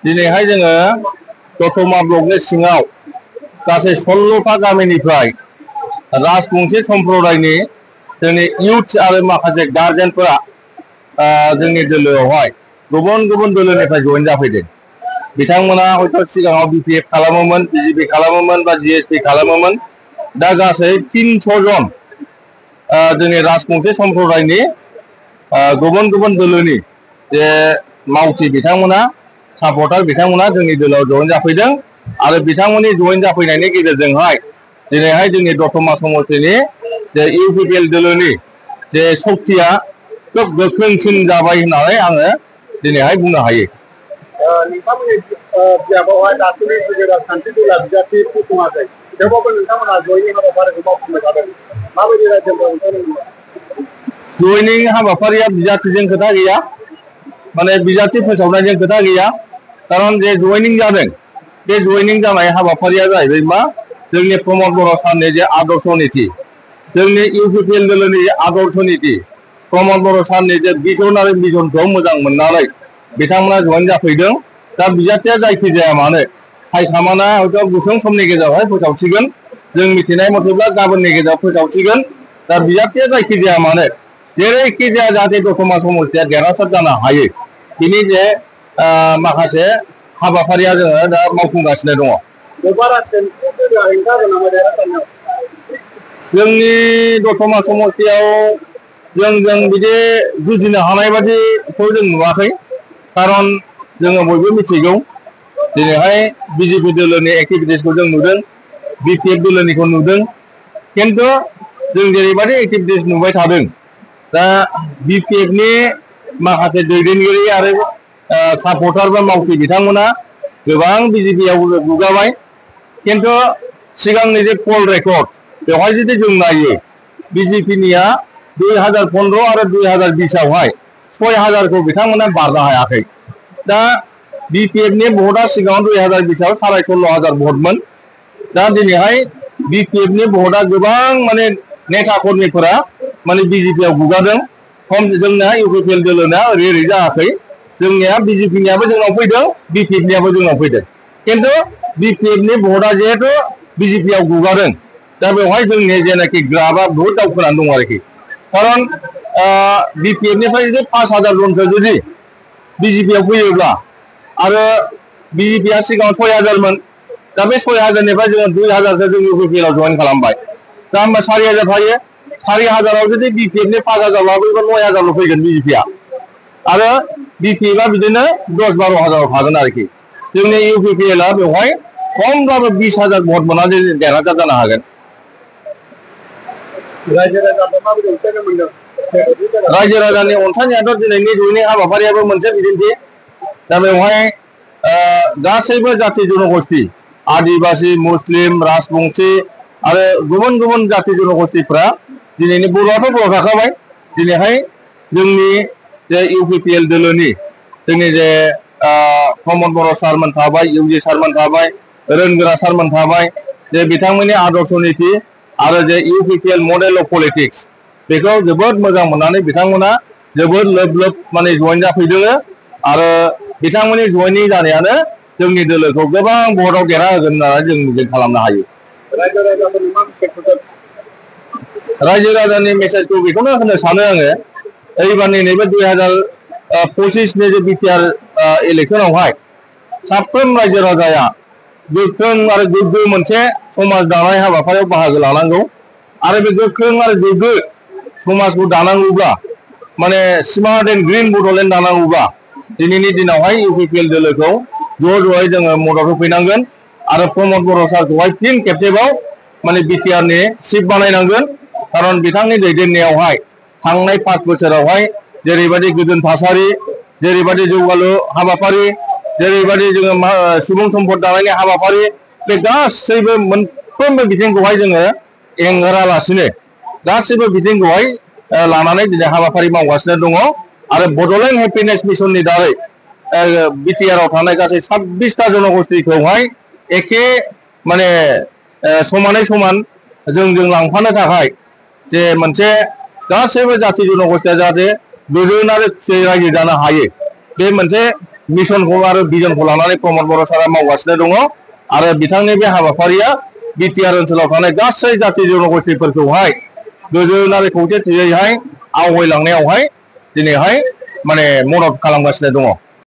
दिनैहाय जोङो दतमा ब्लकनि सिङाव गासै 16टा गामिनिफ्राय राजबंशी सम्प्रदायनि जोंनि इउथ आरो माखासे गार्जेनफोरा जोंनि दोलोआवहाय गुबुन गुबुन दोलोनिफ्राय जइन जाफैदों। बिथांमोना हयथ' सिगाङाव बिपिएफ खालामोमोन, बिजेपि खालामोमोन बा जिएसपि खालामोमोन। दा गासै 300 जन जोंनि राजबंशी सम्प्रदायनि गुबुन गुबुन दोलोनि जे मावथि बिथांमोना सापर्टार बिथांमोना जोंनि दोलोआव जइन जाफैदों आरो बिथांमोननि जइन जाफैनायनि गेजेरजोंहाय दिनैहाय जोंनि दतमा समष्टिनि जे इउपिपिएल दोलोनि जे शक्तिया खोब गोख्रोंसिन जाबाय होननानै आङो दिनैहाय बुंनो हायो। नोंथांमोननि बिजाबावहाय दासिमबो गेजेराव सान्थि दोला बिजाथि फसङाखै, थेवबाबो नोंथांमोना जयनिं हाबाफारिखौ मावफुंबाय थादों। माबायदि रायजोफोराव नोंथांमोना जयनिं हाबाफारिया बिजाथिजों खोथा गैया, माने बिजाथि फोसावनायजों खोथा गैया। खारन जे जयनिं जादों बे जयनिं जानाय हाबाफारिया जाहैबाय मा जोंनि प्रमद बर' सारनि जे आदर्श नीति, जोंनि इउपिपिएल दोलोनि आदर्श नीति, प्रमद बर' सारनि जे भिजन आरो मिजनखौ मोजां मोननानै बिथांमोना जइन जाफैदों। दा बिजाथिया जायखि जाया मानो हाइकमान्डआ हयथ' गुसुं समनि गेजेरावहाय फोसावसिगोन, जों मिथिनाय मथेब्ला गाबोननि गेजेराव फोसावसिगोन। दा बिजाथिया जायखि जाया मानो जेरैखि जाया जाहाथे दतमा समष्टिया देरहासार जानो हायो, बिनि जे माखासे हाबाफारिया जोङो दा मावफुंगासिनो दङ। जोंनि दतमा समष्टियाव जों बिदि जुजिनो हानाय बादिखौ जों नुवाखै। खारन जोङो बयबो मिथिगौ दिनैहाय बिजेपि दोलोनि एक्टिभिटिसखौ जों नुदों, बिपिएफ दोलोनिखौ नुदों। खिन्थु जों जेरैबायदि एक्टिभिटिस नुबाय थादों, दा बिपिएफनि माखासे दैदेनगिरि आरो सापर्टार बा मावथि बिथांमोना गोबां बिजेपिआव गुगाबाय। खिन्थु सिगांनि जे पल रेकर्ड बेवहाय जुदि जों नायो, बिजेपिनिया 2015 आरो 2020आवहाय 6000खौ बिथांमोना बारनो हायाखै। दा बिपिएफनि भटआ सिगाङाव 2020आव 16,500 भटमोन। दा दिनैहाय बिपिएफनि भटआ गोबां माने नेता कर्मिफोरा माने बिजेपिआव गुगादों। खम जोंना इउपिपिएल दोलोना ओरै जायाखै, जोंनिया बिजेपिनियाबो जोंनाव फैदों, बिपिएफनियाबो जोंनाव फैदों। खिन्थु बिपिएफनि भटआ जिहेतु बिजेपिआव गुगादों, दा बेवहाय जोंनि जेनाखि ग्राफआ बहुद दावखोनानै दं आरोखि। खारन बिपिएफनिफ्राय जुदि 5000 जनसो जुदि बिजेपिआव फैयोब्ला आरो बिजेपिआ सिगाङाव 6000मोन, दा बे 6000निफ्राय जोङो 2000सो जों इउपिपिएलआव जइन खालामबाय। दा होमबा 4000 थायो। 4000आव जुदि बिपिएफनि 5000 लाबोयोबा 9000ल' फैगोन बिजेपिआ, आरो बिपिएफआ बिदिनो 10-12,000 थागोन आरोखि। जोंनि इउपिपिएलआ बेवहाय खमब्लाबो 20,000 भट मोननानै देरहासार जानो हागोन। रायजो राजानि अनसायनायाथ' दिनैनि जयनिं हाबाफारियाबो मोनसे बिदिन्थि। दा बेवहाय गासैबो जाथि जनगोष्ठी, आदिबासि, मुस्लिम, राजबंशी आरो गुबुन गुबुन जाथि जनगोष्ठीफ्रा दिनैनि बर'आथ' बर' थाखाबाय। दिनैहाय जोंनि जे इउपिपिएल दोलोनि जोंनि जे प्रमद बर' सारमोन थाबाय, इउजि सारमोन थाबाय, रोनगोरा सारमोन थाबाय, जे बिथांमोननि आदर्श नीति आरो जे इउपिपिएल मडेल अफ पलिटिक्स बेखौ जोबोद मोजां मोननानै बिथांमोना जोबोद लोब लोब माने जइन जाफैदों। आरो बिथांमोननि जयनिं जानायानो जोंनि दोलोखौ गोबां भटआव देरहा होगोन होननानै जों मिजिं खालामनो हायो। रायजो राजानि मेसेजखौ बेखौनो होनो सानो आङो, एबारनि नैबे 2025नि जे बिटिआर इलेक्सनावहाय साफ्रोम रायजो राजाया गोख्रों आरो गोग्गो मोनसे समाज दानाय हाबाफारियाव बाहागो लानांगौ। आरो बे गोख्रों आरो गोग्गो समाजखौ दानांगौब्ला, माने स्मार्ट एन्ड ग्रिन बड'लेण्ड दानांगौब्ला दिनैनि दिनावहाय इउपिपिएल दोलोखौ ज'यै जोङो मदद होफैनांगोन आरो प्रमद बर' सारखौहाय फिन खेबसेबाव माने बिटिआरनि चिफ बानायनांगोन। खारन बिथांनि दैदेननायावहाय थांनाय 5 बोसोरावहाय जेरैबायदि गोजोन थासारि, जेरैबायदि जौगालु हाबाफारि, जेरैबायदि जोङो सुबुं सम्पद दानायनि हाबाफारि, बे गासैबो मोनफ्रोमबो बिथिंखौहाय जोङो एंगारालासिनो गासैबो बिथिंखौहाय लानानै दिनै हाबाफारि मावगासिनो दङ। आरो बड'लेण्ड हेपिनेस मिशननि दारै बिटिआरआव थानाय गासै 26टा जनगोष्ठीखौहाय एखे माने समानै समान जों लांफानो थाखाय जे मोनसे गासैबो जाथि जनगोष्ठीया जाहाथे गोजोन आरो खुसियै रायजो जानो हायो बे मोनसे मिशनखौ आरो भिजनखौ लानानै प्रमद बर' सारा मावगासिनो दङ आरो बिथांनि बे हाबाफारिया बिटिआर ओनसोलाव थानाय गासै जाथि जनगोष्ठीफोरखौहाय गोजोन आरो खौसेथियैहाय आवगायलांनायावहाय दिनैहाय माने मदद खालामगासिनो दङ।